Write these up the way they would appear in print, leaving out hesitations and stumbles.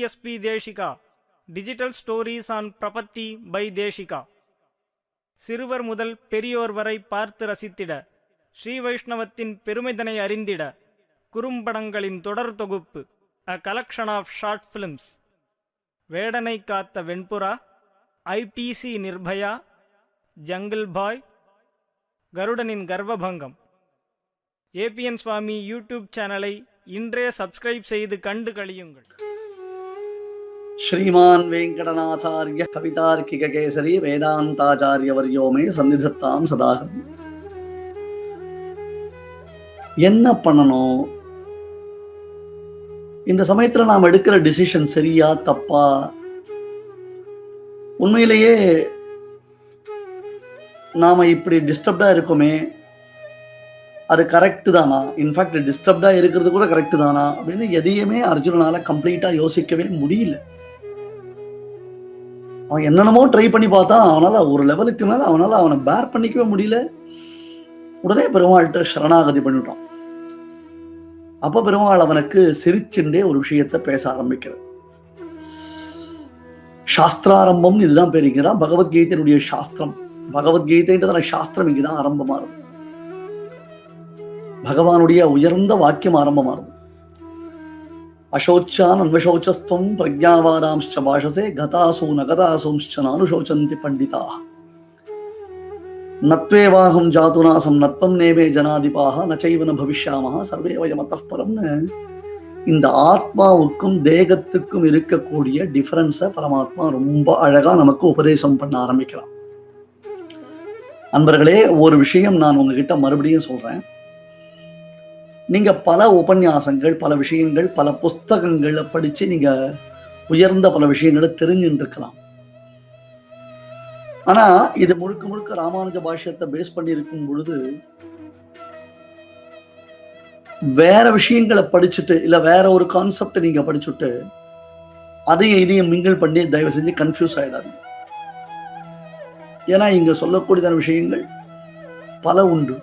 DSP Deshika. Digital Stories on Prapatti by Deshika. சிறுவர் முதல் பெரியோர் வரை பார்த்து ரசித்திட ஸ்ரீ வைஷ்ணவத்தின் பெருமைதனை அறிந்திட குறும்படங்களின் தொடர் தொகுப்பு A Collection of Short Films. வேடனை காத்த வெண்புறா, IPC நிர்பயா, ஜங்கிள் பாய், கருடனின் கர்வபங்கம். APN சுவாமி யூடியூப் சேனலை இன்றே சப்ஸ்கிரைப் செய்து கண்டு கழியுங்கள். श्रीमान वेंकटनाथार्य कवितार्किक केसरी वेदांताचार्य वर्यो में सन्निधत्ताम सदा என்ன பண்ணணும் இந்த சமயத்துல நாம் எடுக்கிற டிசிஷன் சரியா தப்பா? உண்மையிலேயே நாம இப்படி டிஸ்டர்ப்டா இருக்குமே, அது கரெக்ட் தானா? இன்ஃபேக்ட் டிஸ்டர்ப்டா இருக்கிறது கூட கரெக்ட் தானா அப்படின்னு எதையுமே அர்ஜுனனால கம்ப்ளீட்டா யோசிக்கவே முடியல. அவன் என்னென்னமோ ட்ரை பண்ணி பார்த்தான், அவனால ஒரு லெவலுக்கு மேல அவனை பேர் பண்ணிக்கவே முடியல. உடனே பெருமாள்கிட்ட சரணாகதி பண்ணிவிட்டான். அப்ப பெருமாள் அவனுக்கு சிரிச்சுண்டே ஒரு விஷயத்த பேச ஆரம்பிக்கிறார். சாஸ்திராரம்பம் இதுதான் பேருங்கிறான். பகவத்கீதையினுடைய சாஸ்திரம், பகவத்கீதைன்றதான சாஸ்திரம் இங்கதான் ஆரம்பமாறுது. பகவானுடைய உயர்ந்த வாக்கியம் ஆரம்பமாறுது. அசோச்சான் அன்வசோச்சஸ்துவம் பிரஜாவாதாம்ச்ச பாஷசே கதாசோ நகதாசோம்ச்ச நானுசோச்சந்தி பண்டிதா நத்வேவாகம் ஜாதுநாசம் நத்வம் நேவே ஜனாதிபாக நச்சைவன பவிஷ்யாமஹ சர்வே வயமத்தः பரம்னு இந்த ஆத்மாவுக்கும் தேகத்துக்கும் இருக்கக்கூடிய டிஃபரன்ஸை பரமாத்மா ரொம்ப அழகா நமக்கு உபதேசம் பண்ண ஆரம்பிக்கலாம். அன்பர்களே, ஒரு விஷயம் நான் உங்ககிட்ட மறுபடியும் சொல்றேன். நீங்க பல உபன்யாசங்கள், பல விஷயங்கள், பல புஸ்தகங்களை படிச்சு நீங்க உயர்ந்த பல விஷயங்களை தெரிஞ்சுட்டு இருக்கலாம். ஆனா இது முழுக்க முழுக்க ராமானுஜ பாஷ்யத்தை பேஸ் பண்ணி இருக்கும் பொழுது வேற விஷயங்களை படிச்சுட்டு இல்ல வேற ஒரு கான்செப்ட் நீங்க படிச்சுட்டு அதையும் இதையும் மிங்கிள் பண்ணி தயவு செஞ்சு கன்ஃபியூஸ் ஆயிடாது. ஏன்னா இங்க சொல்லக்கூடியதான விஷயங்கள் பல உண்டு.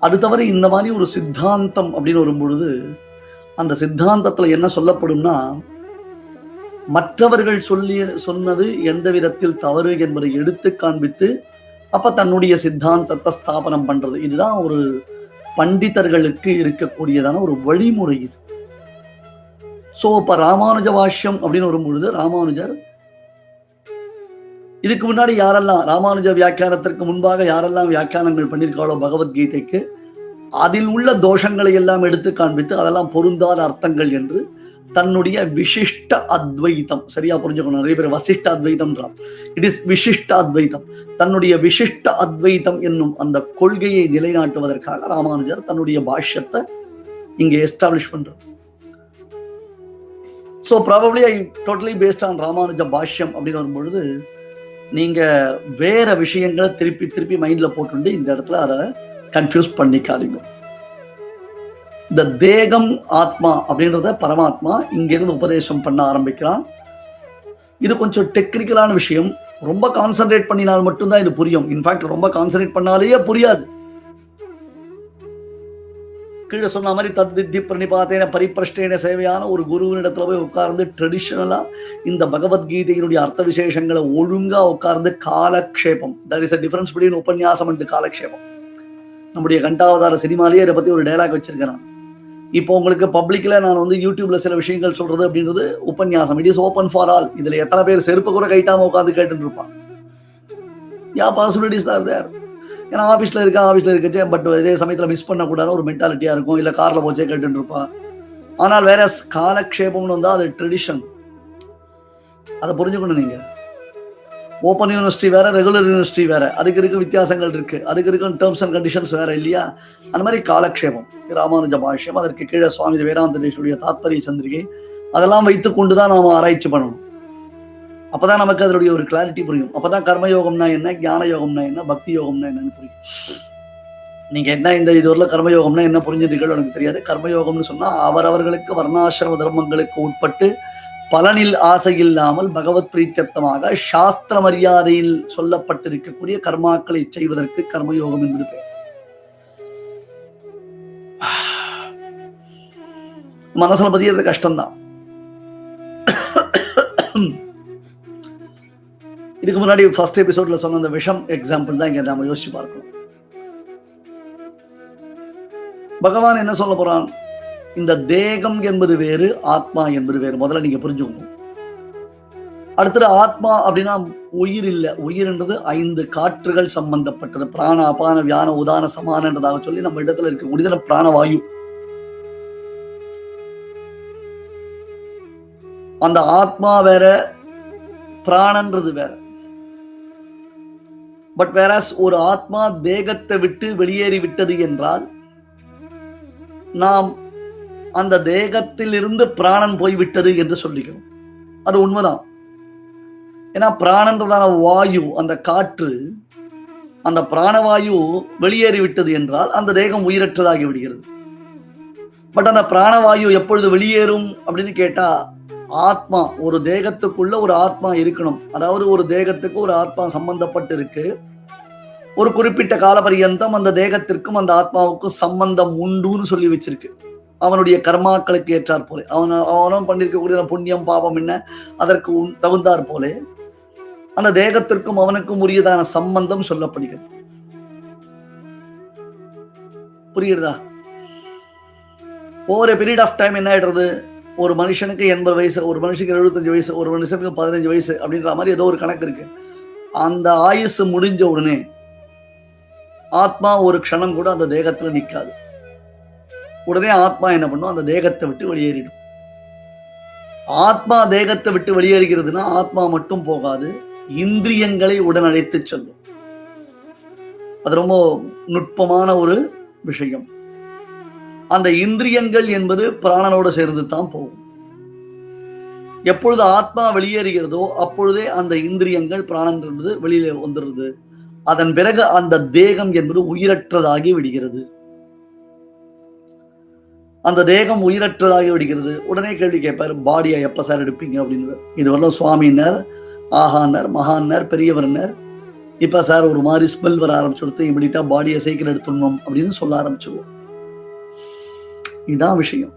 அது தவிர இந்த மாதிரி ஒரு சித்தாந்தம் அப்படின்னு வரும் பொழுது அந்த சித்தாந்தத்துல என்ன சொல்லப்படும்னா, மற்றவர்கள் சொன்னது எந்த விதத்தில் தவறு என்பதை எடுத்து காண்பித்து அப்ப தன்னுடைய சித்தாந்தத்தை ஸ்தாபனம் பண்றது. இதுதான் ஒரு பண்டிதர்களுக்கு இருக்கக்கூடியதான ஒரு வழிமுறை இது. சோ இப்ப ராமானுஜ பாஷ்யம் அப்படின்னு வரும் பொழுது ராமானுஜர் இதுக்கு முன்னாடி யாரெல்லாம் ராமானுஜ வியாக்கியானத்திற்கு முன்பாக யாரெல்லாம் வியாக்கியானங்கள் பண்ணியிருக்காளோ பகவத்கீதைக்கு, அதில் உள்ள தோஷங்களை எல்லாம் எடுத்து காண்பித்து அதெல்லாம் பொருந்தாத அர்த்தங்கள் என்று தன்னுடைய விசிஷ்ட அத்வைதம், சரியா புரிஞ்சுக்கணும், நிறைய பேர் வசிஷ்ட அத்வைதம்ன்றான். இட் இஸ் விசிஷ்ட அத்வைதம். தன்னுடைய விசிஷ்ட அத்வைதம் என்னும் அந்த கொள்கையை நிலைநாட்டுவதற்காக ராமானுஜர் தன்னுடைய பாஷ்யத்தை இங்க எஸ்டாப்ளிஷ் பண்றார். So probably I totally based on Ramanuja Bhashyam அப்படின்னு வரும்பொழுது நீங்க வேற விஷயங்களை திருப்பி திருப்பி மைண்ட்ல போட்டுட்டு இந்த இடத்துல அதை கன்ஃபியூஸ் பண்ணிக்காதீங்க. இந்த தேகம் ஆத்மா அப்படின்றத பரமாத்மா இங்கிருந்து உபதேசம் பண்ண ஆரம்பிக்கிறான். இது கொஞ்சம் டெக்னிக்கலான விஷயம். ரொம்ப கான்சென்ட்ரேட் பண்ணினால் மட்டும்தான் இது புரியும். இன்ஃபேக்ட் ரொம்ப கான்சென்ட்ரேட் பண்ணாலேயே புரியாது. கீழே சொன்ன மாதிரி தத்வித்தி பிரணிபாத்தேன பரிப்பிரஷ்டேன சேவையான ஒரு குருவினிடத்துல போய் உட்கார்ந்து ட்ரெடிஷனலா இந்த பகவத்கீதையினுடைய அர்த்த விசேஷங்களை ஒழுங்கா உட்கார்ந்து காலக்ஷேபம். That is a difference between உபன்யாசம் அண்ட் காலக்ஷேபம். நம்முடைய கண்டாவதார சினிமாலேயே இதை பத்தி ஒரு டைலாக் வச்சிருக்கேன். இப்போ உங்களுக்கு பப்ளிக்ல நான் வந்து யூடியூப்ல சில விஷயங்கள் சொல்றது அப்படின்றது உபன்யாசம். It is open for all. இதுல எத்தனை பேர் செருப்பு கூட கைட்டாம உட்காந்து கேட்டுட்டு இருப்பான். யா பாசிபிலிட்டிஸ் ஆர் தேர். ஏன்னா ஆஃபீஸ்ல இருக்கச்சே பட் இதே சமயத்துல மிஸ் பண்ணக்கூடாது ஒரு மென்டாலிட்டியா இருக்கும். இல்ல கார்ல போச்சே கேட்டுட்டு இருப்பா. ஆனால் வேற காலக்ஷேபம்னு வந்தா அது ட்ரெடிஷன். அதை புரிஞ்சுக்கணும். நீங்க ஓப்பன் யூனிவர்சிட்டி வேற, ரெகுலர் யூனிவர்சிட்டி வேற, அதுக்கு இருக்க வித்தியாசங்கள் இருக்கு. அதுக்கு இருக்க டேர்ம்ஸ் அண்ட் கண்டிஷன்ஸ் வேற இல்லையா? அந்த மாதிரி காலக்ஷேபம் ராமானுஜ பாஷ்யம், அதற்கு கீழே சுவாமி வேதாந்தேஸ்வரிய தாத்பரிய சந்திரிகை, அதெல்லாம் வைத்துக் கொண்டுதான் நாம ஆராய்ச்சி பண்ணணும். அப்பதான் நமக்கு அதனுடைய ஒரு கிளாரிட்டி புரியும். அப்பதான் கர்மயோகம்னா என்ன, ஞான யோகம்னா என்ன, பக்தி யோகம்னா என்னன்னு புரியும். நீங்க என்ன இந்த இதுவரை கர்மயோகம்னா என்ன புரிஞ்சுட்டீங்களோ எனக்கு தெரியாது. கர்மயோகம்னு சொன்னா அவரவர்களுக்கு வர்ணாசிரம தர்மங்களுக்கு உட்பட்டு பலனில் ஆசை இல்லாமல் பகவத் பிரீத்தியர்த்தமாக சாஸ்திர மரியாதையில் சொல்லப்பட்டிருக்கக்கூடிய கர்மாக்களை செய்வதற்கு கர்மயோகம் என்பது பெயர். மனசுல பதியறது கஷ்டம்தான். இதுக்கு முன்னாடி ஃபர்ஸ்ட் எபிசோட்ல சொன்ன அந்த விஷம் எக்ஸாம்பிள் தான் இங்க நாம யோசிச்சு பார்க்கணும். பகவான் என்ன சொல்ல போறான்? இந்த தேகம் என்பது வேறு, ஆத்மா என்பது வேறு. முதல்ல நீங்க புரிஞ்சுக்கணும். அடுத்தது ஆத்மா அப்படின்னா உயிர் இல்ல. உயிர்ன்றது 5 காற்றுகள் சம்பந்தப்பட்டது. பிராண, அபான, வியான, உதான, சமானன்றதாக சொல்லி நம்ம இடத்துல இருக்கக்கூடியது பிராணவாயு. அந்த ஆத்மா வேற, பிராணன்றது வேற. பட் வேறாஸ் ஒரு ஆத்மா தேகத்தை விட்டு வெளியேறி விட்டது என்றால் நாம் அந்த தேகத்தில் இருந்து பிராணன் போய்விட்டது என்று சொல்லிக்கிறோம். அது உண்மைதான். ஏன்னா பிராணன்றதான வாயு, அந்த காற்று, அந்த பிராணவாயு வெளியேறி விட்டது என்றால் அந்த தேகம் உயிரற்றதாகி விடுகிறது. பட் அந்த பிராணவாயு எப்பொழுது வெளியேறும் அப்படின்னு கேட்டா, ஆத்மா, ஒரு தேகத்துக்குள்ள ஒரு ஆத்மா இருக்கணும். அதாவது ஒரு தேகத்துக்கு ஒரு ஆத்மா சம்பந்தப்பட்டு இருக்கு. ஒரு குறிப்பிட்ட கால பரியந்தம் அந்த தேகத்திற்கும் அந்த ஆத்மாவுக்கும் சம்பந்தம் உண்டுன்னு சொல்லி வச்சிருக்கு. அவனுடைய கர்மாக்களுக்கு ஏற்றார் போல, அவனும் பண்ணிருக்கக்கூடிய புண்ணியம் பாவம் என்ன அதற்கு தகுந்தார் போல அந்த தேகத்திற்கும் அவனுக்கும் உரியதான சம்பந்தம் சொல்லப்படுகிறது. புரியுறதா? ஓவர் பீரியட் ஆஃப் டைம் என்ன ஆயிடுறது, ஒரு மனுஷனுக்கு 80 வயசு, ஒரு மனுஷனுக்கு 75 வயசு, ஒரு மனுஷனுக்கு 15 வயசு அப்படின்ற மாதிரி ஏதோ ஒரு கணக்கு இருக்கு. அந்த ஆயுசு முடிஞ்ச உடனே ஆத்மா ஒரு க்ஷணம் கூட அந்த தேகத்துல நிற்காது. உடனே ஆத்மா என்ன பண்ணும், அந்த தேகத்தை விட்டு வெளியேறிடும். ஆத்மா தேகத்தை விட்டு வெளியேறுகிறதுனா ஆத்மா மட்டும் போகாது, இந்திரியங்களை உடன் அழைத்து செல்லும். அது ரொம்ப நுட்பமான ஒரு விஷயம். அந்த இந்திரியங்கள் என்பது பிராணனோடு சேர்ந்து தான் போகும். எப்பொழுது ஆத்மா வெளியேறுகிறதோ அப்பொழுதே அந்த இந்திரியங்கள், பிராணன் என்பது வெளியில வந்துடுறது. அதன் பிறகு அந்த தேகம் என்பது உயிரற்றதாகி விடுகிறது. அந்த தேகம் உயிரற்றதாகி விடுகிறது. உடனே கேள்வி கேட்பார், பாடியை எப்ப சார் எடுப்பீங்க அப்படின்னு. இதுவரைக்கும் சுவாமினர், ஆகானர், மகானர், பெரியவர்னர். இப்ப சார் ஒரு மாதிரி ஸ்மெல் வர ஆரம்பிச்சுடுத்து, இப்படிட்டா பாடியை சீக்கிரம் எடுத்துடணும் அப்படின்னு சொல்ல ஆரம்பிச்சுவோம். இதுதான் விஷயம்.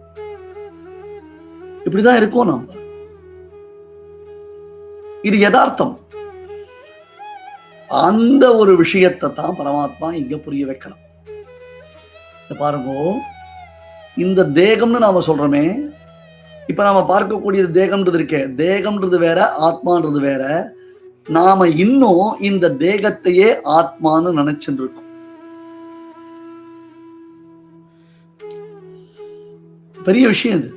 இப்படிதான் இருக்கோம் நம்ம. இது யதார்த்தம். அந்த ஒரு விஷயத்தை தான் பரமாத்மா இங்க புரிய வைக்கலாம். பாருங்க, இந்த தேகம்னு நாம சொல்றோமே, இப்ப நாம பார்க்கக்கூடியது தேகம்ன்றது இருக்கே, தேகம்ன்றது வேற, ஆத்மான்றது வேற. நாம இன்னும் இந்த தேகத்தையே ஆத்மான்னு நினைச்சுட்டு இருக்கோம். பெரிய விஷயம் இது.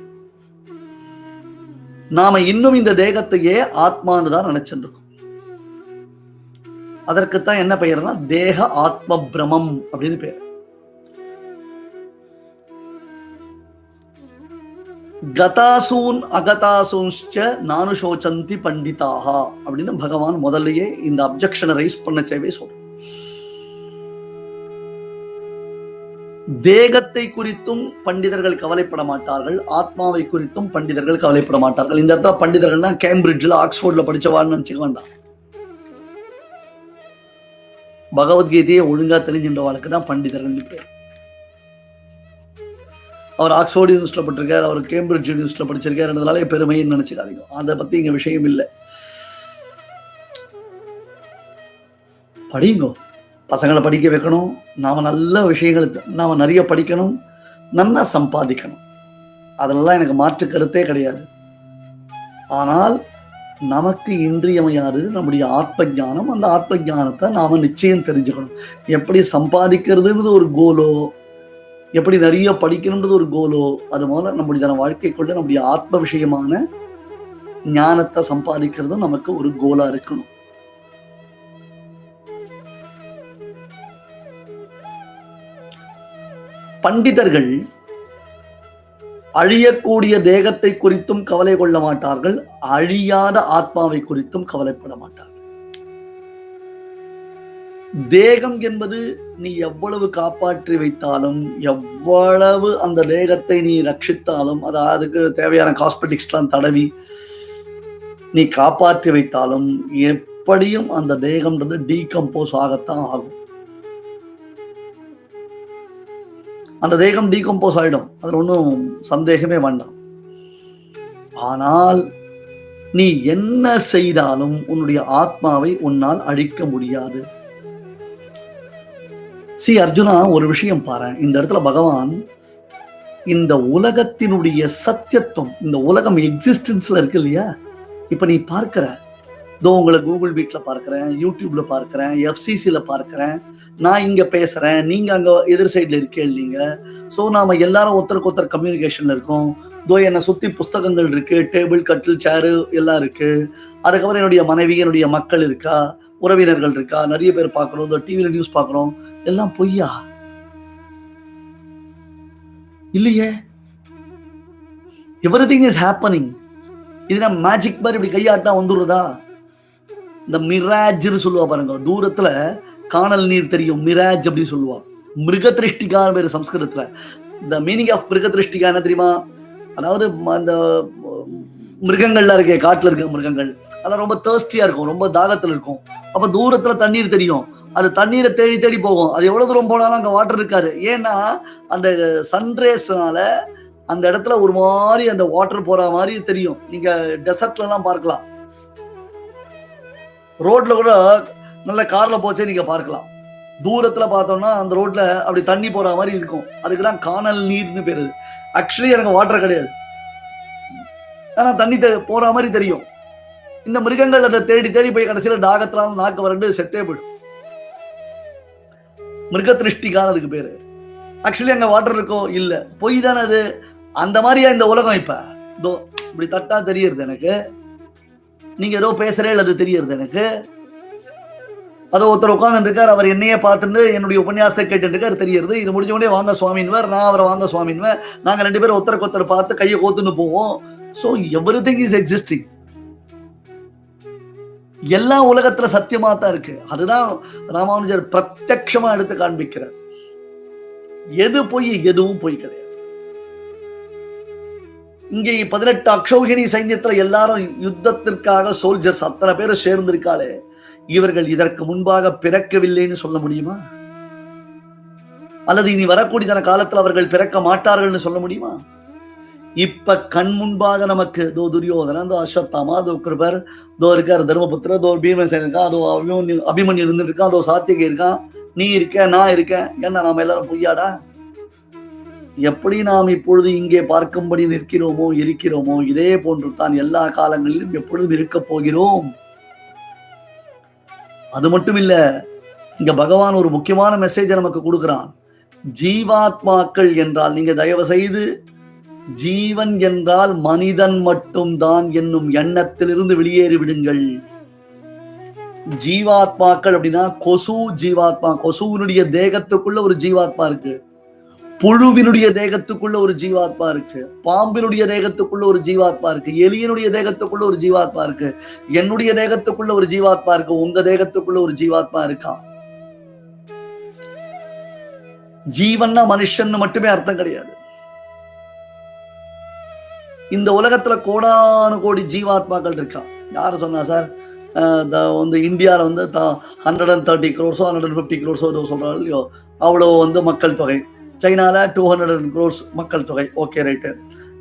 நாம இன்னும் இந்த தேகத்தையே ஆத்மான்னு தான் நினைச்சுட்டு இருக்கோம். அதற்குத்தான் என்ன பெயர்னா தேக ஆத்ம பிரமம் அப்படின்னு பெயர். கதாசூன் அகதாசூன்ச்ச நானுஷோச்சந்தி பண்டிதாஹா அப்படின்னு பகவான் முதல்லயே இந்த அப்ஜெக்ஷனை ரைஸ் பண்ணச்சேவே சொல்ற. தேகத்தை குறித்தும் பண்டிதர்கள் கவலைப்பட மாட்டார்கள், ஆத்மாவை குறித்தும் பண்டிதர்கள் கவலைப்பட மாட்டார்கள். இந்த இடத்துல பண்டிதர்கள்னா கேம்பிரிட்ஜ்ல, ஆக்ஸ்போர்ட்ல படிச்சவான்னு நினைச்சுக்க வேண்டாம். பகவத்கீதையை ஒழுங்கா தெரிஞ்சின்றவாளுக்கு தான் பண்டிதர்கள் பேர். அவர் ஆக்ஸ்போர்ட் யூனிவர்சிட்டியில் பட்டிருக்கார், அவர் கேம்பிரிட்ஜ் யூனிவர்சிட்டியில் படிச்சிருக்காருன்றதுனால பெருமைன்னு நினைச்சுக்காதீங்க. அதை பத்தி இங்க விஷயம் இல்லை. படிங்க, பசங்களை படிக்க வைக்கணும். நாம நல்ல விஷயங்களுக்கு நாம நிறைய படிக்கணும், நல்லா சம்பாதிக்கணும். அதெல்லாம் எனக்கு மாற்று கருத்தே கிடையாது. ஆனால் நமக்கு இன்றியமையாது நம்முடைய ஆத்ம ஞானம். அந்த ஆத்ம ஞானத்தை நாம நிச்சயம் தெரிஞ்சுக்கணும். எப்படி சம்பாதிக்கிறதுன்றது ஒரு கோலோ, எப்படி நிறைய படிக்கணும்ன்றது ஒரு கோலோ, அது போல நம்முடைய வாழ்க்கைக்குள்ள நம்முடைய ஆத்ம விஷயமான ஞானத்தை சம்பாதிக்கிறதும் நமக்கு ஒரு கோலா இருக்கணும். பண்டிதர்கள் அழியக்கூடிய தேகத்தை குறித்தும் கவலை கொள்ள மாட்டார்கள், அழியாத ஆத்மாவை குறித்தும் கவலைப்பட மாட்டார்கள். தேகம் என்பது நீ எவ்வளவு காப்பாற்றி வைத்தாலும், எவ்வளவு அந்த தேகத்தை நீ ரட்சித்தாலும், அதுக்கு தேவையான காஸ்மெட்டிக்ஸ்லாம் தடவி நீ காப்பாற்றி வைத்தாலும், எப்படியும் அந்த தேகம்ன்றது டீகம்போஸ் ஆகத்தான் ஆகும். அந்த தேகம் டீகம்போஸ் ஆயிடும், அதுல ஒன்றும் சந்தேகமே வேண்டாம். ஆனால் நீ என்ன செய்தாலும் உன்னுடைய ஆத்மாவை உன்னால் அழிக்க முடியாது. அர்ஜுனா, ஒரு விஷயம் பாரு. இந்த இடத்துல பகவான் இந்த உலகத்தினுடைய சத்தியத்துவம், இந்த உலகம் எக்ஸிஸ்டன்ஸ்ல இருக்கு இல்லையா, இப்ப நீ பார்க்கிற, உங்களை கூகுள் மீட்ல பார்க்கிறேன், யூடியூப்ல பார்க்கிறேன், எஃப்சிசில பார்க்கிறேன், நான் இங்க பேசுறேன், நீங்க அங்க எதிர் சைட்ல இருக்கே இல்லைங்க. சோ நாம எல்லாரும் ஒருத்தருக்கு ஒருத்தர் கம்யூனிகேஷன்ல இருக்கோம். என்னை சுத்தி புஸ்தகங்கள் இருக்கு, டேபிள், கட்டில், சேரு எல்லாம் இருக்கு. அதுக்கப்புறம் என்னுடைய மனைவி, என்னுடைய மக்கள் இருக்கா, உறவினர்கள் இருக்கா, நிறைய பேர் பார்க்கிறோம், டிவில நியூஸ் பார்க்கிறோம். எல்லாம் பொய்யா இல்லையே? Everything is happening. இதுனா மேஜிக் மாதிரி இப்படி கையாட்டா வந்துடுறதா? இந்த மிராஜ் சொல்லுவா பாருங்க, தூரத்துல காணல் நீர் தெரியும், மிராஜ் அப்படி சொல்லுவா. மிருகதிருஷ்டிகான பேரு சம்ஸ்கிருதத்துல. இந்த மீனிங் ஆஃப் மிருகதிருஷ்டிகா என்ன தெரியுமா? அதாவது அந்த மிருகங்கள்லாம் இருக்கே, காட்டுல இருக்க மிருகங்கள், அதெல்லாம் ரொம்ப தேர்ஸ்டியா இருக்கும், ரொம்ப தாகத்துல இருக்கும். அப்ப தூரத்துல தண்ணீர் தெரியும், அது தண்ணீரை தேடி தேடி போகும். அது எவ்வளவு தூரம் போனாலும் அங்க வாட்டர் இருக்காரு. ஏன்னா அந்த சன்ரேஸ்னால அந்த இடத்துல ஒரு மாதிரி அந்த வாட்டர் போற மாதிரி தெரியும். நீங்க டெசர்ட்ல எல்லாம் பார்க்கலாம், ரோட்ல கூட நல்ல கார்ல போச்சே நீங்க பார்க்கலாம். தூரத்துல பார்த்தோம்னா அந்த ரோட்ல அப்படி தண்ணி போற மாதிரி இருக்கும். அதுக்குதான் காணல் நீர்னு பேரு. ஆக்சுவலி எனக்கு வாட்டர் கிடையாது, ஆனா தண்ணி போற மாதிரி தெரியும். இந்த மிருகங்கள் அதை தேடி தேடி போய் கடைசியில தாகத்தினால நாக்கு வறண்டு செத்தே போயிடும். மிருக திருஷ்டிகான அதுக்கு பேரு. ஆக்சுவலி அங்க வாட்டர் இருக்கோ இல்ல, பொய் தானே அது. அந்த மாதிரியா இந்த உலகம். இப்ப இப்படி தட்டா தெரியறது எனக்கு, நீங்க ஏதோ பேசுறே அது தெரியறது எனக்கு. அதோ ஒருத்தர் உட்கார்ந்து இருக்காரு, அவர் என்னையே பார்த்துட்டு என்னுடைய உபன்யாசத்தை கேட்டு இருக்காரு, தெரியறது. இது முடிஞ்ச உடனே வாங்க சுவாமின்வர், நான் அவரை வாங்க சுவாமின்வர். நாங்க ரெண்டு பேரும் ஒருத்தருக்கு ஒருத்தர் பார்த்து கையை கோத்துன்னு போவோம். So everything is existing. எல்லா உலகத்துல சத்தியமா தான் இருக்கு. அதுதான் ராமானுஜர் பிரத்யட்சமா எடுத்து காண்பிக்கிறார். எது பொய், எதுவும் பொய் கிடையாது. இங்கே 18 அக்ஷௌகிணி சைன்யத்துல எல்லாரும் யுத்தத்திற்காக சோல்ஜர்ஸ் அத்தனை பேரும் சேர்ந்திருக்காளே, இவர்கள் இதற்கு முன்பாக பிறக்கவில்லைன்னு சொல்ல முடியுமா? அல்லது இனி வரக்கூடிய காலத்தில் அவர்கள் பிறக்க மாட்டார்கள் சொல்ல முடியுமா? இப்ப கண் முன்பாக நமக்கு துரியோதனன், அஸ்வத்தாமா, கிருபர், இருக்கார் தர்மபுத்திர, பீமசேன் இருக்கான், அபிமன்யு இருந்துட்டு இருக்கான், சாத்திகை இருக்கான், நீ இருக்க, நான் இருக்கேன். என்ன நாம எல்லாரும் பொய்யாடா? எப்படி நாம் இப்பொழுது இங்கே பார்க்கும்படி நிற்கிறோமோ இருக்கிறோமோ, இதே போன்று தான் எல்லா காலங்களிலும் எப்பொழுதும் இருக்க போகிறோம். அது மட்டும் இல்ல, இங்க பகவான் ஒரு முக்கியமான மெசேஜ் நமக்கு கொடுக்கிறான். ஜீவாத்மாக்கள் என்றால், நீங்க தயவு செய்து ஜீவன் என்றால் மனிதன் மட்டும் தான் என்னும் எண்ணத்திலிருந்து வெளியேறி விடுங்கள். ஜீவாத்மாக்கள் அப்படின்னா கொசு ஜீவாத்மா. கொசுவினுடைய தேகத்துக்குள்ள ஒரு ஜீவாத்மா இருக்கு, புழுவினுடைய தேகத்துக்குள்ள ஒரு ஜீவாத்மா இருக்கு, பாம்பினுடைய தேகத்துக்குள்ள ஒரு ஜீவாத்மா இருக்கு, எலியனுடைய தேகத்துக்குள்ள ஒரு ஜீவாத்மா இருக்கு, என்னுடைய தேகத்துக்குள்ள ஒரு ஜீவாத்மா இருக்கு, உங்க தேகத்துக்குள்ள ஒரு ஜீவாத்மா இருக்கா. ஜீவன்னா மனுஷன் மட்டுமே அர்த்தம் கிடையாது. இந்த உலகத்துல கோடானு கோடி ஜீவாத்மாக்கள் இருக்கா. யாரு சொன்னா சார்? இந்தியாவில் 130 crores 150 crores சொல்றாங்க இல்லையோ, அவ்வளோ மக்கள் தொகை. சைனால 200 crores மக்கள் தொகை. Okay, right.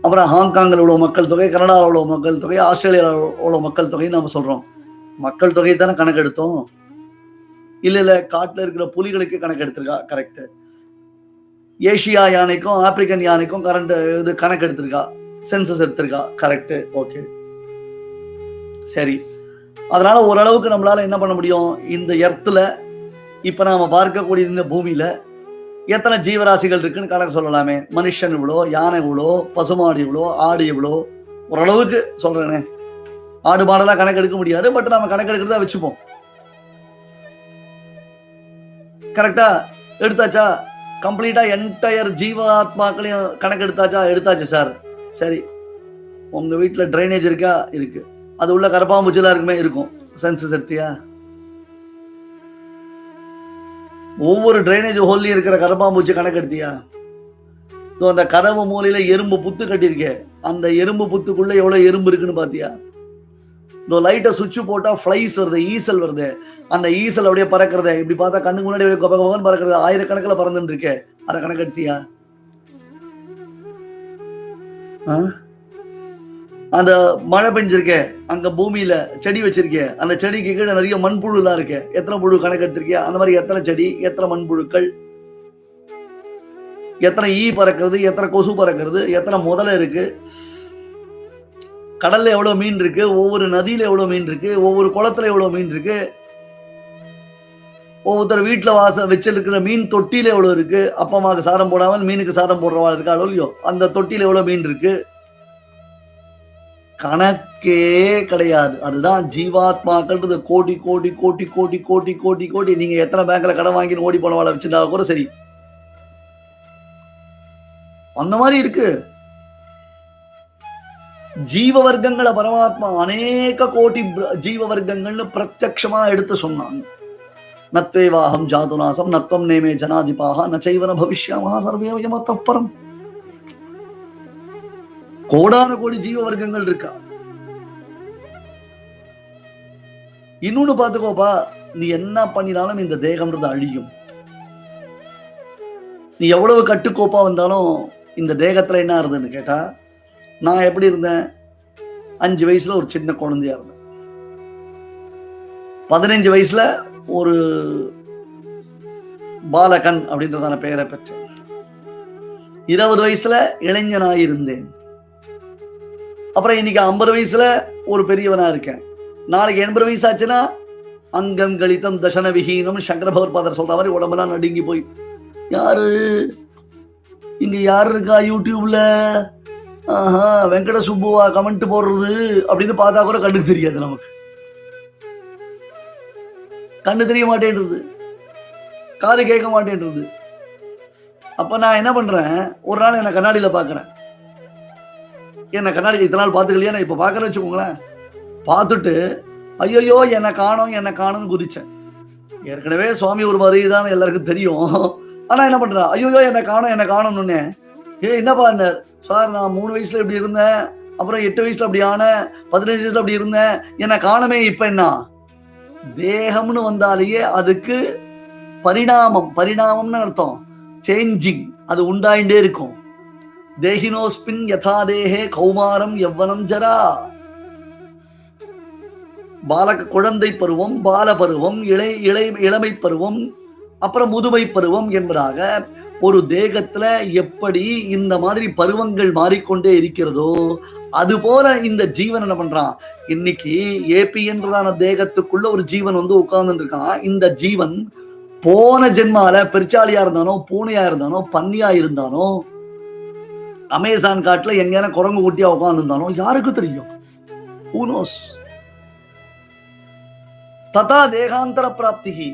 அப்புறம் ஹாங்காங்கில் இவ்வளோ மக்கள் தொகை, கனடாவில் இவ்வளோ மக்கள் தொகை, ஆஸ்திரேலியாவில் இவ்வளோ மக்கள் தொகை நம்ம சொல்றோம். மக்கள் தொகை தானே கணக்கு எடுத்தோம். இல்ல காட்டுல இருக்கிற புலிகளுக்கு கணக்கு எடுத்திருக்கா, கரெக்ட். ஏசியா யானைக்கும் ஆப்பிரிக்கன் யானைக்கும் கணக்கு எடுத்திருக்கா, சென்சஸ் எடுத்திருக்கா, கரெக்ட். ஓகே, சரி. அதனால ஓரளவுக்கு நம்மளால என்ன பண்ண முடியும்? இந்த எர்த்துல இப்ப நாம பார்க்கக்கூடிய இந்த பூமியில எத்தனை ஜீவராசிகள் இருக்குன்னு கணக்கு சொல்லலாமே. மனுஷன் இவ்வளோ, யானை இவ்வளோ, பசுமாடு இவ்வளோ, ஆடு இவ்வளோ, ஓரளவுக்கு சொல்றேனே. ஆடு மாடெல்லாம் கணக்கு எடுக்க முடியாது, பட் நம்ம கணக்கு எடுக்கிறதா வச்சுப்போம். கரெக்டா எடுத்தாச்சா? கம்ப்ளீட்டா என்டையர் ஜீவாத்மாக்களையும் கணக்கு எடுத்தாச்சா? எடுத்தாச்சு சார். சரி, உங்க வீட்டுல ட்ரைனேஜ் இருக்கா? இருக்கு. அது உள்ள கரப்பாம்பூச்சிலாம் இருக்குமே? இருக்கும். சென்சஸ் எடுத்தியா? ஒவ்வொரு ட்ரைனேஜ் ஹோல்லையும் இருக்கிற கரப்பாம்பூச்சி கணக்கு எடுத்தியா? அந்த கதவு மூலையில எறும்பு புத்து கட்டியிருக்கே, அந்த எறும்பு புத்துக்குள்ள எவ்வளவு எறும்பு இருக்குன்னு பாத்தியா? லைட்டை சுவிட்ச் போட்டா ஃபிளைஸ் வருது, ஈசல் வருது. அந்த ஈசல் அப்படியே பறக்கிறத இப்படி பார்த்தா கண்ணுக்கு முன்னாடி பறக்கிறது, ஆயிரக்கணக்கில் பறந்துட்டு இருக்கே, அதை கணக்கு எடுத்தியா? அந்த மழை பெஞ்சிருக்கே, அங்க பூமியில செடி வச்சிருக்கே, அந்த செடிக்கு கீழே நிறைய மண்புழுலாம் இருக்கு. எத்தனை புழு கணக்கு எடுத்திருக்கியா? அந்த மாதிரி எத்தனை செடி, எத்தனை மண்புழுக்கள், எத்தனை ஈ பறக்கிறது, எத்தனை கொசு பறக்கிறது, எத்தனை முதலை இருக்கு, கடல்ல எவ்வளவு மீன் இருக்கு, ஒவ்வொரு நதியில எவ்வளவு மீன் இருக்கு, ஒவ்வொரு குளத்துல எவ்வளவு மீன் இருக்கு, ஒவ்வொருத்தர் வீட்டுல வச்சிருக்கிற மீன் தொட்டியில எவ்வளவு இருக்கு, அப்பா அம்மாவுக்கு சாரம் போடாமல் மீனுக்கு சாரம் போடுறவா இருக்காளோ இல்லையோ, அந்த தொட்டியில எவ்வளவு மீன் இருக்கு, கணக்கே கிடையாது. அதுதான் ஜீவாத்மாக்கள். கோடி கோடி கோடி கோடி கோடி கோடி கோடி. நீங்க எத்தனை பேங்க்ல கடன் வாங்கி ஓடி போனவாளை வச்சிருந்தா கூட சரி, அந்த மாதிரி இருக்கு. ஜீவ வர்க்கங்களை பரமாத்மா அநேக கோடி ஜீவ வர்க்கங்கள்னு பிரத்யக்ஷமா எடுத்து சொன்னாங்க. நத்வேவாஹம் ஜாதுநாசம் நத்வம் நேமே ஜனாதிபாக நச்சைவன பவிஷ்யாமஹ சர்வேவயமத்தப்பரம். கோடான கோடி ஜீவ வர்க்கங்கள் இருக்கா. இன்னொன்னு பாத்துக்கோப்பா, நீ என்ன பண்ணினாலும் இந்த தேகம்ன்றது அழியும். நீ எவ்வளவு கட்டுக்கோப்பா வந்தாலும் இந்த தேகத்துல என்ன இருந்ததுன்னு கேட்டா, நான் எப்படி இருந்தேன், 5 வயசுல ஒரு சின்ன குழந்தையா இருந்தேன். 15 வயசுல ஒரு பாலகன் அப்படின்றதான பெயரை பெற்றேன். 20 வயசுல இளைஞனாய் இருந்தேன். அப்புறம் இன்னைக்கு 50 வயசுல ஒரு பெரியவனா இருக்கேன். நாளைக்கு 80 வயசு ஆச்சுன்னா அங்கம் கழித்தம் தசன விஹீனம் சங்கர பகவத்பாதர் சொல்ற மாதிரி உடம்பெல்லாம் நடுங்கி போய், யாரு இங்க யாரு இருக்கா யூடியூப்ல, வெங்கட சுப்புவா கமெண்ட் போடுறது அப்படின்னு பார்த்தா கூட கண்ணுக்கு தெரியாது. நமக்கு கண்ணு தெரிய மாட்டேன்றது, காது கேட்க மாட்டேன்றது. அப்ப நான் என்ன பண்றேன், ஒரு நாள் என்ன கண்ணாடியில பாக்குறேன். என்ன கண்ணாடி இத்தனை நாள் பார்த்துக்கலையா, நான் இப்ப பாக்குறேன்னு வச்சுக்கோங்களேன். பார்த்துட்டு ஐயோ என்ன காணும்னு குதிச்சேன். ஏற்கனவே சுவாமி ஒரு மாதிரிதான் எல்லாருக்கும் தெரியும். ஆனா என்ன பண்றேன், ஐயோ என்ன காணும்னு. என்னப்பா சார், நான் 3 வயசுல இப்படி இருந்தேன், அப்புறம் 8 வயசுல அப்படி ஆனேன், 15 வயசுல அப்படி இருந்தேன், என்ன காணமே. இப்ப என்ன, தேகம்னு வந்தாலேயே அதுக்கு பரிணாமம்னு அர்த்தம், சேஞ்சிங், அது உண்டாயிண்டே இருக்கும். தேகினோஸ்பின் யதா தேஹே கௌமாரம் யவ்வனம் ஜரா. குழந்தை பருவம், பால பருவம், இளமை பருவம், அப்புறம் முதுமை பருவம் என்பதாக ஒரு தேகத்துல எப்படி இந்த மாதிரி பருவங்கள் மாறிக்கொண்டே இருக்கிறதோ, அது போல இந்த ஜீவன் என்ன பண்றான், இன்னைக்கு ஏபி என்றதான தேகத்துக்குள்ள ஒரு ஜீவன் வந்து உட்கார்ந்து இருக்கான். இந்த ஜீவன் போன ஜென்மால பெருச்சாலியா இருந்தானோ, பூனையா இருந்தானோ, பன்னியா இருந்தானோ, அமேசான் காட்டுல எங்கேயான குரங்கு குட்டியா உட்கார்ந்து இருந்தானோ யாருக்கு தெரியும்? Who knows? ததா தேகாந்தர பிராப்திகி.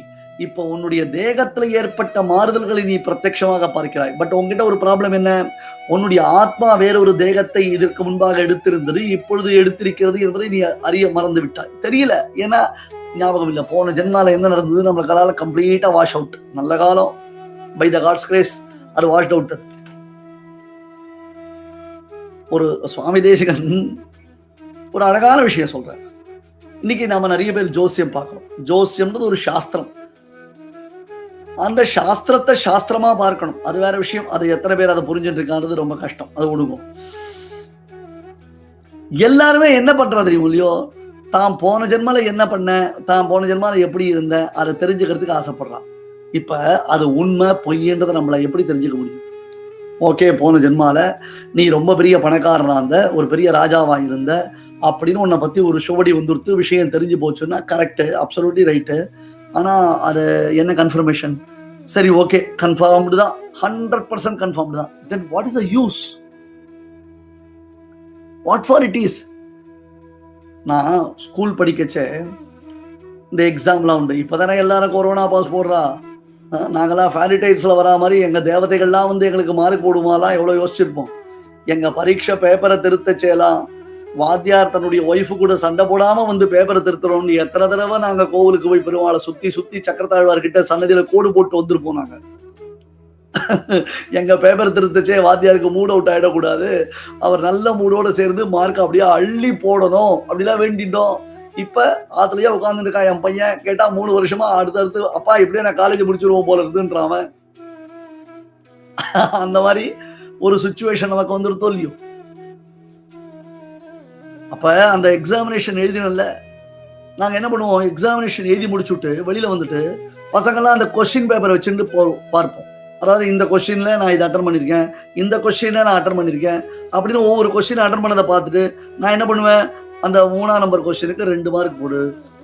இப்போ உன்னுடைய தேகத்துல ஏற்பட்ட மாறுதல்களை நீ பிரத்யட்சமாக பார்க்கிறாய். பட் உங்ககிட்ட ஒரு ப்ராப்ளம் என்ன, உன்னுடைய ஆத்மா வேறொரு தேகத்தை இதற்கு முன்பாக எடுத்திருந்தது, இப்பொழுது எடுத்திருக்கிறது என்பதை நீ அறிய மறந்து விட்டாய். தெரியல, ஏன்னா ஞாபகம் இல்லை. போன ஜென்மால என்ன நடந்தது நம்மளால கம்ப்ளீட்டா வாஷ் அவுட். நல்ல காலம், பை த காட்ஸ் கிரேஸ் அது வாஷ் அவுட். ஒரு சுவாமி தேசிகன் ஒரு அழகான விஷயம் சொல்றேன். இன்னைக்கு நாம நிறைய பேர் ஜோசியம் பார்க்கணும். ஜோசியம்ன்றது ஒரு சாஸ்திரம். அந்த சாஸ்திரத்தை சாஸ்திரமா பார்க்கணும், அது வேற விஷயம். அது எத்தனை பேர் அதை புரிஞ்சுட்டு இருக்கான்றது ரொம்ப கஷ்டம், அது ஒடுங்கும். எல்லாருமே என்ன பண்றா தெரியும் இல்லையோ, தான் போன ஜென்மால என்ன பண்ண, தான் போன ஜென்மால எப்படி இருந்த, அதை தெரிஞ்சுக்கிறதுக்கு ஆசைப்படுறான். இப்ப அது உண்மை பொய்ன்றதை நம்மள எப்படி தெரிஞ்சுக்க முடியும்? ஓகே, போன ஜென்மால நீ ரொம்ப பெரிய பணக்காரனா இருந்த, ஒரு பெரிய ராஜாவா இருந்த அப்படின்னு உன்னை பத்தி ஒரு சுவடி வந்துருத்து, விஷயம் தெரிஞ்சு போச்சுன்னா கரெக்டு, அப்சல்யூட்லி ரைட்டு. ஆனா அது என்ன கன்ஃபர்மேஷன்? சரி, ஓகே, கன்ஃபார்ம்டு தான், 100% கன்ஃபார்ம்டு தான். Then what is the use? What for it is? நான் ஸ்கூல் படிக்கச்சே இந்த எக்ஸாம்லாம் உண்டு. இப்போதானே எல்லாரும் கொரோனா பாஸ் போடுறா. நாங்களாம் ஃபேரிடைட்ஸில் வரா மாதிரி எங்கள் தேவதைகள்லாம் வந்து எங்களுக்கு மார்க் போடுமாலாம் எவ்வளோ யோசிச்சிருப்போம். எங்கள் பரீட்சை பேப்பரை திருத்தச்சேலாம் வாத்தியார் தன்னுடைய ஒய்ஃபு கூட சண்டை போடாமல் வந்து பேப்பரை திருத்துறோம்னு எத்தனை தடவை நாங்கள் கோவிலுக்கு போய் பெருமாளை சுற்றி சக்கரத்தாழ்வார்கிட்ட சன்னதியில் கோடு போட்டு வந்துருப்போம். நாங்கள் எங்கள் பேப்பர் திருத்தச்சே வாத்தியாருக்கு மூட் அவுட் ஆகிடக்கூடாது, அவர் நல்ல மூடோடு சேர்ந்து மார்க் அப்படியே அள்ளி போடணும் அப்படிலாம் வேண்டிட்டோம். இப்ப ஆத்துலயே உட்கார்ந்து இருக்கா என் பையன். கேட்டா 3 வருஷமா அடுத்தடுத்து அப்பா இப்படியே நான் காலேஜ் முடிச்சிருவோம் போல இருக்குன்றான். அந்த மாதிரி ஒரு சிச்சுவேஷன் நமக்கு வந்துருத்தோ இல்லையோ. அப்ப அந்த எக்ஸாமினேஷன் எழுதினல, நாங்க என்ன பண்ணுவோம், எக்ஸாமினேஷன் எழுதி முடிச்சுட்டு வெளியில வந்துட்டு பசங்கள்லாம் அந்த கொஸ்டின் பேப்பரை வச்சுட்டு பார்ப்போம். அதாவது இந்த கொஸ்டின்ல நான் இதை அட்டன் பண்ணியிருக்கேன், இந்த கொஸ்டின்ல நான் அட்டன் பண்ணியிருக்கேன் அப்படின்னு ஒவ்வொரு கொஸ்டின் அட்டன் பண்ணதை பார்த்துட்டு நான் என்ன பண்ணுவேன், அந்த 3ஆம் நம்பர் கொஸ்டினுக்கு 2 மார்க் போடு,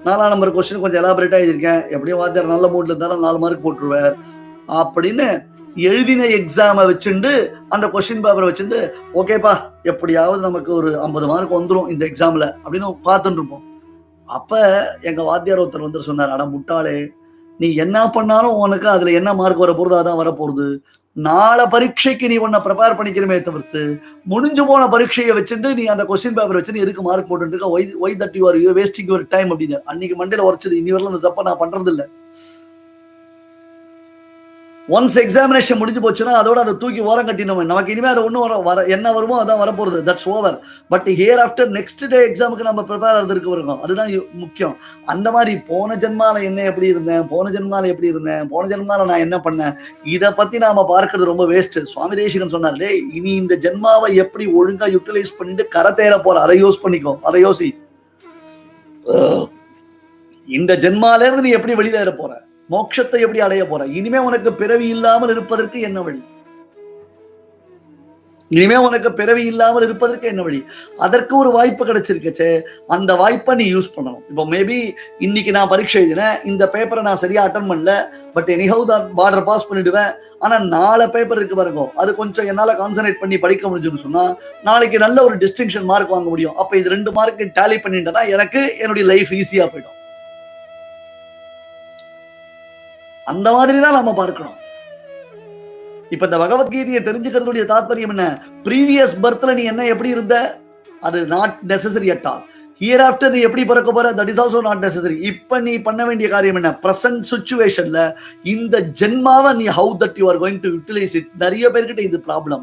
4ஆம் நம்பர் கொஸ்டின் கொஞ்சம் எலாபரேட்டா எழுதியிருக்கேன், எப்படியும் வாத்தியார் நல்ல மூட்ல இருந்தாலும் 4 மார்க் போட்டுருவார் அப்படின்னு எழுதின எக்ஸாமை வச்சுட்டு அந்த கொஸ்டின் பேப்பரை வச்சுட்டு ஓகேப்பா எப்படியாவது நமக்கு ஒரு 50 மார்க் வந்துடும் இந்த எக்ஸாம்ல அப்படின்னு பார்த்துட்டு இருப்போம். அப்ப எங்க வாத்தியார் ஒருத்தர் வந்து சொன்னார், அட முட்டாளே, நீ என்ன பண்ணாலும் உனக்கு அதுல என்ன மார்க் வர போறது அதான் வரப்போகுது, நாளை பரீட்சைக்கு நீ உன்னை ப்ரிப்பேர் பண்ணிக்கிறமே தவிர்த்து முடிஞ்சு போன பரீட்சையை வச்சுட்டு நீ அந்த கொஸ்டின் பேப்பர் வச்சு எதுக்கு மார்க் போட்டு இருக்க, why that you are wasting your time அப்படின்னு அன்னைக்கு மண்டையில உரைச்சது. இனி வரலாம் அந்த தப்ப நான் பண்றது இல்லை. ஒன்ஸ் எக்ஸாமினேஷன் முடிஞ்சு போச்சுன்னா அதோட அதை தூக்கி ஓரம் கட்டினோம், நமக்கு இனிமே அது ஒன்றும் வர என்ன வருமோ அதான் வரப்போகுது, that's over. But here after next day எக்ஸாமுக்கு நம்ம ப்ரிப்பேர் ஆகிறதுக்கு இருக்கும், அதுதான் முக்கியம். அந்த மாதிரி போன ஜென்மால என்ன எப்படி இருந்தேன், போன ஜென்மால எப்படி இருந்தேன், போன ஜென்மால நான் என்ன பண்ணேன், இதை பத்தி நாம பார்க்கறது ரொம்ப வேஸ்ட். சுவாமி தேசிகன் சொன்னார், டேய் இனி இந்த ஜென்மாவை எப்படி ஒழுங்கா யூட்டிலைஸ் பண்ணிட்டு கரை தேர போற, அதை யூஸ் பண்ணிக்கோ, அதை யோசி. இந்த ஜென்மால இருந்து நீ எப்படி வெளியேற போற, மோட்சத்தை எப்படி அடைய போற, இனிமே உனக்கு பிறவி இல்லாமல் இருப்பதற்கு என்ன வழி, இனிமே உனக்கு பிறவி இல்லாமல் இருப்பதற்கு என்ன வழி, அதற்கு ஒரு வாய்ப்பு கிடைச்சிருக்கச்சே அந்த வாய்ப்பை நீ யூஸ் பண்ணணும். இப்போ மேபி இன்னைக்கு நான் பரீட்சை எழுதினேன், இந்த பேப்பரை நான் சரியா அட்டன் பண்ணல, பட் எனிஹவ் தான் பார்டர் பாஸ் பண்ணிடுவேன். ஆனா 4 பேப்பர் இருக்கு பாருங்க, அது கொஞ்சம் என்னால கான்சன்ட்ரேட் பண்ணி படிக்க முடிஞ்சுன்னு சொன்னா நாளைக்கு நல்ல ஒரு டிஸ்டிங்ஷன் மார்க் வாங்க முடியும். அப்ப இது 2 மார்க் டேலி பண்ணிட்டேன்னா எனக்கு என்னுடைய லைஃப் ஈஸியா போயிடும். அந்த மாதிரி தான் நாம பார்க்கணும். இப்ப இந்த பகவத்கீதையை தெரிஞ்சுக்கிறதுடைய தாத்பரியம் என்ன, ப்ரீவியஸ் பர்த்ல நீ என்ன எப்படி இருந்த அது not necessary at all. Here after நீ எப்படி பிறக்க போற that is also not necessary. இப்ப நீ பண்ண வேண்டிய காரியம் என்ன, பிரசன்ட் சிச்சுவேஷன்ல இந்த ஜென்மாவை நீ how that you are going to utilise it. நிறைய பேர்கிட்ட இது ப்ராப்ளம்,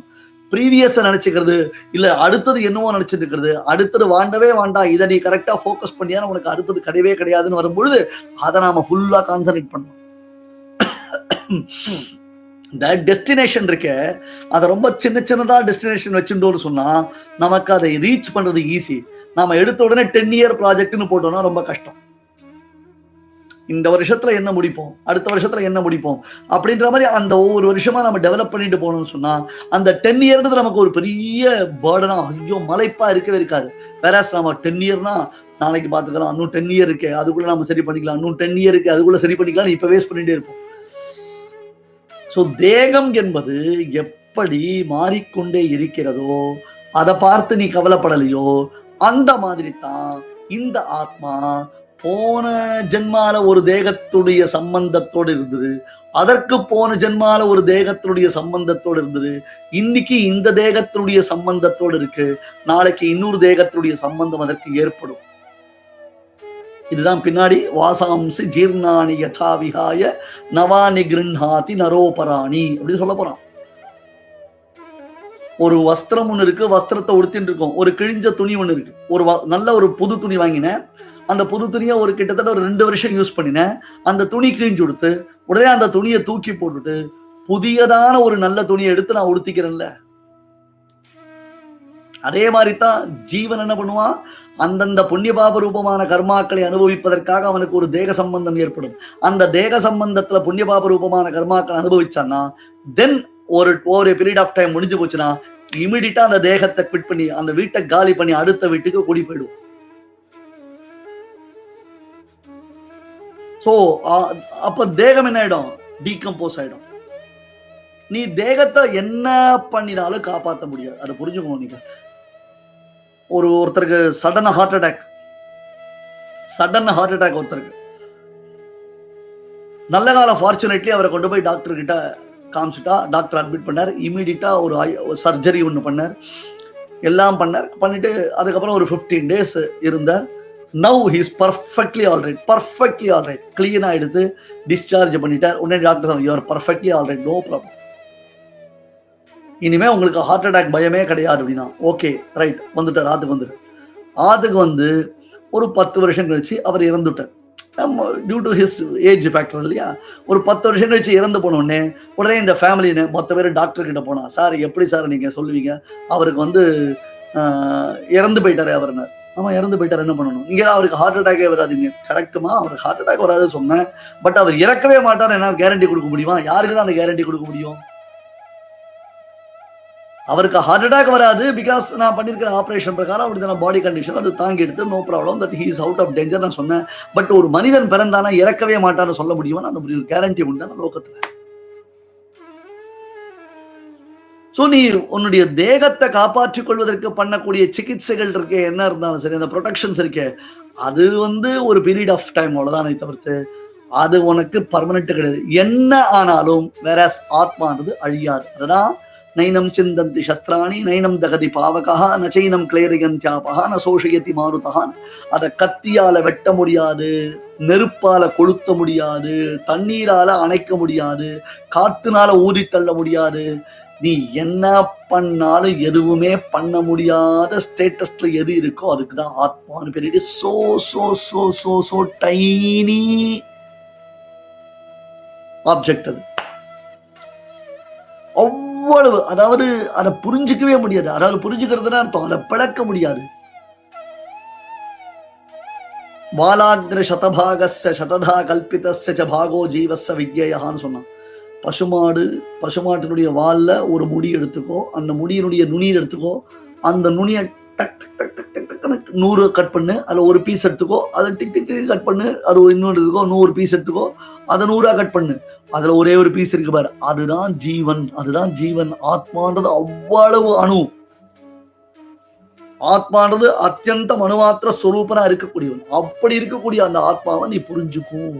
ப்ரீவியஸ் நினைச்சுக்கிறது இல்ல அடுத்தது என்னவோ நினைச்சிருக்கிறது, அடுத்தது வாண்டவே வேண்டாம், இதை நீ கரெக்டா ஃபோக்கஸ் பண்ணியா உனக்கு அடுத்தது கிடையவே கிடையாதுன்னு வரும்பொழுது அதை நாம ஃபுல்லா கான்சன்ட்ரேட் பண்ணணும். டெஸ்டினேஷன் இருக்க அதை ரொம்ப சின்னதா டெஸ்டினேஷன் வச்சுட்டோம்னு சொன்னா நமக்கு அதை ரீச் பண்றது ஈஸி. நாம எடுத்த உடனே 10 இயர் ப்ராஜெக்ட்னு போட்டோம்னா ரொம்ப கஷ்டம். இந்த வருஷத்துல என்ன முடிப்போம், அடுத்த வருஷத்துல என்ன முடிப்போம் அப்படின்ற மாதிரி அந்த ஒவ்வொரு வருஷமா நம்ம டெவலப் பண்ணிட்டு போகணும்னு சொன்னா அந்த 10 இயர்ன்றது நமக்கு ஒரு பெரிய பேர்டனா, ஐயோ மலைப்பா இருக்கவே இருக்காது. வேற நம்ம 10 இயர்னா நாளைக்கு பாத்துக்கலாம், இன்னும் 10 இயர் இருக்கு அதுக்குள்ள நம்ம சரி பண்ணிக்கலாம், இன்னும் 10 இயர் இருக்கு அதுக்குள்ள சரி பண்ணிக்கலாம், இப்ப வேஸ்ட் பண்ணிட்டே இருப்போம். சோ தேகம் என்பது எப்படி மாறிக்கொண்டே இருக்கிறதோ அதை பார்த்து நீ கவலைப்படலையோ அந்த மாதிரி தான் இந்த ஆத்மா போன ஜென்மால ஒரு தேகத்துடைய சம்பந்தத்தோடு இருந்தது, அதற்கு போன ஜென்மால ஒரு தேகத்தினுடைய சம்பந்தத்தோடு இருந்தது, இன்னைக்கு இந்த தேகத்தினுடைய சம்பந்தத்தோடு இருக்கு, நாளைக்கு இன்னொரு தேகத்தினுடைய சம்பந்தம் அதற்கு ஏற்படும். இதுதான் பின்னாடி வாசாம்சி ஜீர்ணானி யதா விஹாய நவானி கிருஹாதி நரோபராணி அப்படின்னு சொல்ல போறான். ஒரு வஸ்திரம் ஒண்ணு இருக்கு, வஸ்திரத்தை உடுத்தின்னு இருக்கும், ஒரு கிழிஞ்ச துணி ஒண்ணு இருக்கு, ஒரு நல்ல ஒரு புது துணி வாங்கினேன், அந்த புது துணியை ஒரு கிட்டத்தட்ட ஒரு 2 வருஷம் யூஸ் பண்ணினேன், அந்த துணி கிழிஞ்சு கொடுத்து உடனே அந்த துணியை தூக்கி போட்டுட்டு புதியதான ஒரு நல்ல துணியை எடுத்து நான் உடுத்திக்கிறேன்ல. அதே மாதிரிதான் ஜீவன் என்ன பண்ணுவான், அந்தந்த புண்ணிய பாப ரூபமான கர்மாக்களை அனுபவிப்பதற்காக அவனுக்கு ஒரு தேக சம்பந்தம் ஏற்படும். அந்த தேக சம்பந்தத்துல புண்ணிய பாப ரூபமான கர்மாக்களை அனுபவிச்சான்னா தென் ஒரு பீரியட் ஆஃப் டைம் முடிஞ்சு போச்சுன்னா இமிடியட்டா அந்த தேகத்தை குவிட் பண்ணி அந்த வீட்டை காலி பண்ணி அடுத்த வீட்டுக்கு குடி போயிடும். சோ அப்ப தேகம் என்ன ஆயிடும், டீகம்போஸ் ஆயிடும். நீ தேகத்தை என்ன பண்ணினாலும் காப்பாற்ற முடியாது, அதை புரிஞ்சுக்கணும். நீங்க ஒருத்தருக்கு சடன் ஹார்ட் அட்டாக் ஒருத்தருக்கு நல்ல காலம் ஃபார்ச்சுனேட்லி அவரை கொண்டு போய் டாக்டர் கிட்ட காமிச்சுட்டா, டாக்டர் அட்மிட் பண்ணார், இமீடியட்டா ஒரு சர்ஜரி ஒன்று பண்ணார், எல்லாம் பண்ணிட்டு அதுக்கப்புறம் ஒரு 15 days இருந்தார். Now he is perfectly alright கிளீனா எடுத்து டிஸ்சார்ஜ் பண்ணிட்டார். உடனே டாக்டர் சொன்னார், you are perfectly alright, no problem, இனிமே உங்களுக்கு ஹார்ட் அட்டாக் பயமே கிடையாது அப்படின்னா ஓகே ரைட். வந்துட்டார், ஆத்துக்கு வந்து ஒரு 10 வருஷம் கழிச்சு அவர் இறந்துட்டார். Due to his age factor இல்லையா, ஒரு 10 வருஷம் கழிச்சு இறந்து போனோடனே உடனே இந்த ஃபேமிலின்னு மொத்த பேர் டாக்டர் கிட்ட போனா, சார் எப்படி சார் நீங்க சொல்லுவீங்க, அவருக்கு வந்து இறந்து போயிட்டாரு அவர்னார். ஆமா இறந்து போயிட்டார், என்ன பண்ணணும்? நீங்க அவருக்கு ஹார்ட் அட்டாக்கே வராதுங்க. கரெக்டுமா, அவருக்கு ஹார்ட் அட்டாக் வராது சொன்னேன். பட் அவர் இறக்கவே மாட்டார், என்னால் கேரண்டி கொடுக்க முடியுமா? யாருக்கு தான் அந்த கேரண்டி கொடுக்க முடியும்? அவருக்கு ஹார்ட் அட்டாக் வராது, பிகாஸ் நான் பண்ணிருக்கிற ஆபரேஷன் பிரகாரம் அப்படி பாடி கண்டிஷன் அது தாங்கி எடுத்து no problem, that he is out of danger நான் சொன்னேன். பட் ஒரு மனிதன் பிறந்தானா இறக்கவே மாட்டான்னு சொல்ல முடியுமா? அந்த ஒரு கேரண்டி உண்டு அந்த லோகத்துல. சோ நீ உன்னுடைய தேகத்தை காப்பாற்றிக் கொள்வதற்கு பண்ணக்கூடிய சிகிச்சைகள் இருக்கே, என்ன இருந்தாலும் சரி, அந்த ப்ரொடெக்ஷன்ஸ் இருக்கே, அது ஒரு பீரியட் ஆஃப் டைம் அவ்வளவுதானே தவிர்த்து அது உனக்கு பர்மனெண்ட் கிடையாது. என்ன ஆனாலும் வேற ஆத்மானது அழியாது. அதுதான் நைனம் சிந்தந்தி சஸ்திராணி நைனம் தகதி பாவகா நச்சைனம் கிளேரியந்தியாபகா ந சோஷயதி மாருதகான். அதை கத்தியால வெட்ட முடியாது, நெருப்பால கொளுத்த முடியாது, தண்ணீரால அணைக்க முடியாது, காத்துனால ஊதி தள்ள முடியாது. நீ என்ன பண்ணாலும் எதுவுமே பண்ண முடியாத ஸ்டேட்டஸ்ல எது இருக்கோ அதுக்குதான் ஆத்மான்னு பேரு. So so so so so tiny object அது. அவ்வளவு, அதாவது அதை புரிஞ்சுக்கவே முடியாது. அதாவது புரிஞ்சுக்கிறதுனா அர்த்தம் அதை பிளக்க முடியாது. வாலாகிர சதபாகஸ்ய சததா கல்பிதஸ்ய பாகோ ஜீவஸ்ய விக்யயான்னு சொன்னான். பசுமாட்டினுடைய வால்ல ஒரு முடி எடுத்துக்கோ, அந்த முடியினுடைய நுனியை எடுத்துக்கோ, அந்த நுனியை டக் டக் டக் டக் டக் டக்குன்னு 100 கட் பண்ணு, அதில் ஒரு பீஸ் எடுத்துக்கோ, அதை டிக் டிக் டிக் கட் பண்ணு, அது இன்னொன்று எடுத்துக்கோ, 100 பீஸ் எடுத்துக்கோ, அதை 100 கட் பண்ணு, அதுல ஒரே ஒரு பீஸ் இருக்கு பாரு, அதுதான் ஜீவன். அதுதான் ஜீவன். ஆத்மான்றது அவ்வளவு அணு. ஆத்மான்றது அத்தியந்த அணுமாத்திர ஸ்வரூபனா இருக்கக்கூடியவன். அப்படி இருக்கக்கூடிய அந்த ஆத்மாவை நீ புரிஞ்சுக்கும்.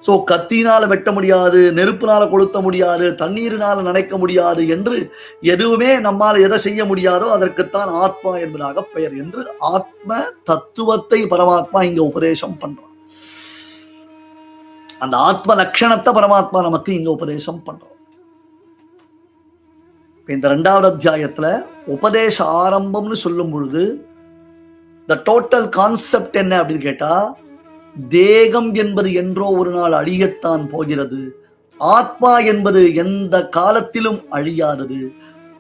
சோ கத்தினால வெட்ட முடியாது, நெருப்பினால கொளுத்த முடியாது, தண்ணீரினால நனைக்க முடியாது என்று எதுவுமே நம்மால் எதை செய்ய முடியாதோ அதற்குத்தான் ஆத்மா என்பதாக பெயர் என்று ஆத்ம தத்துவத்தை பரமாத்மா இங்க உபதேசம் பண்றான். அந்த ஆத்ம லட்சணத்தை பரமாத்மா நமக்கு இங்க உபதேசம் பண்றோம். இந்த 2வது அத்தியாயத்துல உபதேச ஆரம்பம்னு சொல்லும் பொழுது த டோட்டல் கான்செப்ட் என்ன அப்படின்னு கேட்டா, தேகம் என்பது என்றோ ஒரு நாள் அழியத்தான் போகிறது. ஆத்மா என்பது எந்த காலத்திலும் அழியாதது.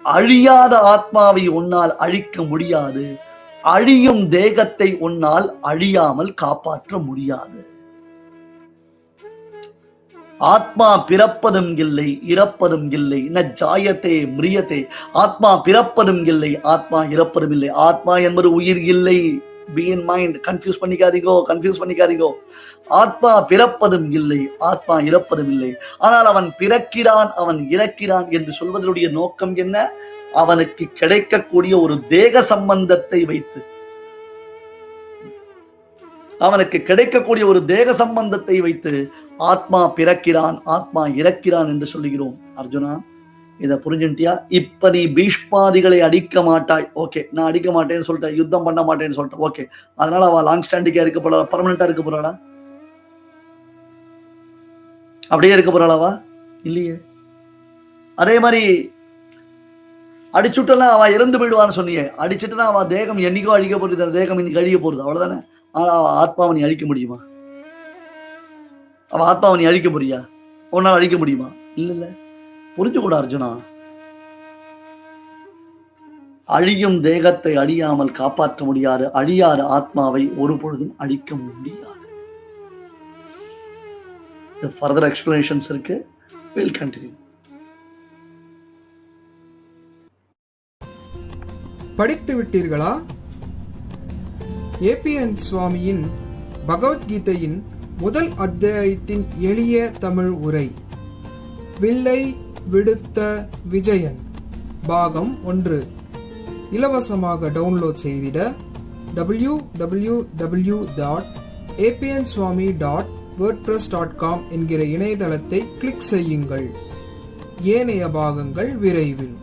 அழியாத ஆத்மாவை உன்னால் அழிக்க முடியாது. அழியும் தேகத்தை உன்னால் அழியாமல் காப்பாற்ற முடியாது. ஆத்மா பிறப்பதும் இல்லை, இறப்பதும் இல்லை. ந ஜாயத்தே மிரியத்தே. ஆத்மா பிறப்பதும் இல்லை, ஆத்மா இறப்பதும் இல்லை. ஆத்மா என்பது உயிர் இல்லை. Be in mind. கன்ஃபியூஸ் பண்ணிக்காதீங்கோ. ஆத்மா பிறப்பதும் இல்லை, ஆத்மா இறப்பதும் இல்லை. ஆனால் அவன் பிறக்கிறான், அவன் இறக்கிறான் என்று சொல்வதனுடைய நோக்கம் என்ன? அவனுக்கு கிடைக்கக்கூடிய ஒரு தேக சம்பந்தத்தை வைத்து, ஆத்மா பிறக்கிறான், ஆத்மா இறக்கிறான் என்று சொல்லுகிறோம். அர்ஜுனா, இதை புரிஞ்சுட்டியா? இப்ப நீ பீஷ்மாதிகளை அடிக்க மாட்டாய், ஓகே. நான் அடிக்க மாட்டேன்னு சொல்லிட்டேன், யுத்தம் பண்ண மாட்டேன்னு சொல்லிட்டேன், ஓகே. அதனால அவ லாங் ஸ்டாண்டிங்கா இருக்க போறா, பர்மனண்டா இருக்க போறாளா? அப்படியே இருக்க போறாளாவா? இல்லையே. அதே மாதிரி அடிச்சுட்டெல்லாம் அவ இறந்து போயிடுவான்னு சொன்னியே, அடிச்சுட்டுனா அவ தேகம் என்னைக்கோ அழிக்க போறது, தேகம் இன்னைக்கு அழிக்க போறது, அவ்வளவுதானே. ஆனா அவ ஆத்மாவை நீ அழிக்க முடியுமா? அவ ஆத்மாவை நீ அழிக்க போறியா? உன்னால் அழிக்க முடியுமா? இல்ல. புரிஞ்சுக்கூட அர்ஜுனா. அழியும் தேகத்தை அழியாமல் காப்பாற்ற முடியாது. அழியாத ஆத்மாவை ஒரு பொழுதும் அழிக்க முடியாது. ஃபர்தர் எக்ஸ்பிளனேஷன்ஸ் இருக்கு. We'll continue. படித்து விட்டீர்களா? ஏபிஎன் சுவாமியின் பகவத்கீதையின் முதல் அத்தியாயத்தின் எளிய தமிழ் உரை, வில்லை விடுத்த விஜயன், பாகம் 1 இலவசமாக டவுன்லோட் செய்திட www.apnswami.wordpress.com என்கிற இணையதளத்தை கிளிக் செய்யுங்கள். ஏனைய பாகங்கள் விரைவில்.